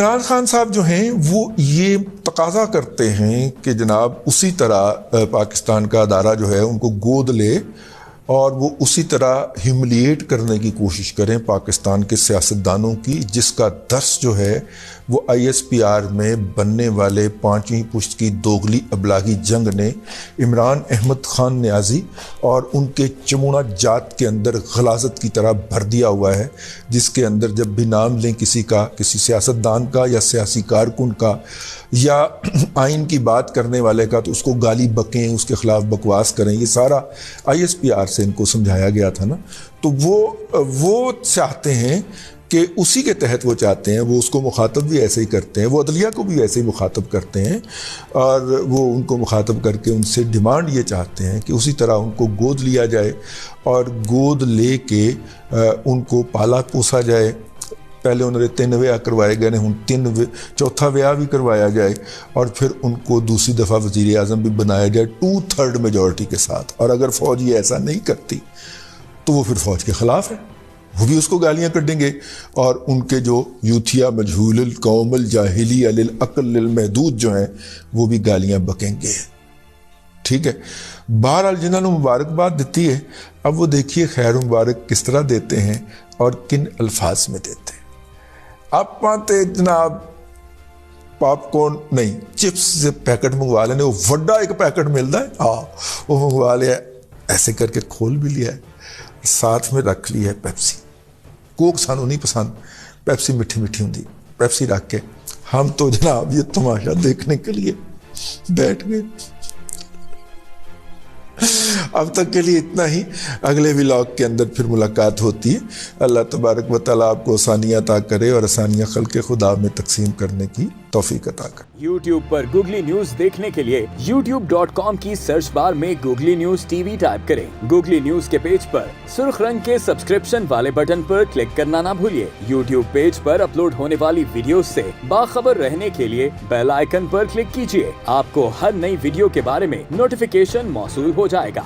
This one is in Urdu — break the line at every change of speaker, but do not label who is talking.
عمران خان صاحب جو ہیں وہ یہ تقاضا کرتے ہیں کہ جناب اسی طرح پاکستان کا ادارہ جو ہے ان کو گود لے اور وہ اسی طرح ہیوملیٹ کرنے کی کوشش کریں پاکستان کے سیاستدانوں کی، جس کا درس جو ہے وہ ISPR میں بننے والے 5ویں پشت کی دوغلی ابلاغی جنگ نے عمران احمد خان نیازی اور ان کے چمونہ جات کے اندر غلاظت کی طرح بھر دیا ہوا ہے، جس کے اندر جب بھی نام لیں کسی کا، کسی سیاستدان کا یا سیاسی کارکن کا یا آئین کی بات کرنے والے کا، تو اس کو گالی بکیں، اس کے خلاف بکواس کریں. یہ سارا ISPR سے ان کو سمجھایا گیا تھا نا. تو وہ چاہتے ہیں کہ اسی کے تحت وہ چاہتے ہیں، وہ اس کو مخاطب بھی ایسے ہی کرتے ہیں، وہ عدلیہ کو بھی ایسے ہی مخاطب کرتے ہیں، اور وہ ان کو مخاطب کر کے ان سے ڈیمانڈ یہ چاہتے ہیں کہ اسی طرح ان کو گود لیا جائے اور گود لے کے ان کو پالا پوسا جائے. پہلے انہوں نے 3 ویاہ کروائے گئے ہیں، چوتھا ویاہ بھی کروایا جائے اور پھر ان کو دوسری دفعہ وزیر اعظم بھی بنایا جائے 2/3 میجورٹی کے ساتھ. اور اگر فوج یہ ایسا نہیں کرتی تو وہ پھر فوج کے خلاف ہے، وہ بھی اس کو گالیاں کٹیں گے، اور ان کے جو یوتھیا مجہول القوم الجاہلی للعقل المحدود جو ہیں وہ بھی گالیاں بکیں گے. ٹھیک ہے. بہرحال جنہوں نے مبارکباد دیتی ہے، اب وہ دیکھیے خیر مبارک کس طرح دیتے ہیں اور کن الفاظ میں دیتے ہیں. آپ پانتے جناب پاپ کورن نہیں، چپس سے پیکٹ منگوا لینے، وہ وڈا ایک پیکٹ ملتا ہے، وہ منگوا لیا، ایسے کر کے کھول بھی لیا ہے، ساتھ میں رکھ لی ہے پیپسی. کوک سانو نہیں پسند، پیپسی میٹھی میٹھی ہوتی، پیپسی رکھ کے ہم تو جناب یہ تماشا دیکھنے کے لیے بیٹھ گئے. اب تک کے لیے اتنا ہی، اگلے ولاگ کے اندر پھر ملاقات ہوتی ہے. اللہ تبارک و تعالیٰ آپ کو آسانیاں عطا کرے اور آسانیاں خلق خدا میں تقسیم کرنے کی توفیق عطا کرے.
YouTube پر گوگلی نیوز دیکھنے کے لیے youtube.com کی سرچ بار میں گوگلی نیوز TV ٹائپ کریں. گوگلی نیوز کے پیج پر سرخ رنگ کے سبسکرپشن والے بٹن پر کلک کرنا نہ بھولیے. YouTube پیج پر اپلوڈ ہونے والی ویڈیوز سے باخبر رہنے کے لیے بیل آئیکن پر کلک کیجیے. آپ کو ہر نئی ویڈیو کے بارے میں نوٹیفیکیشن موصول ہو جائے گا.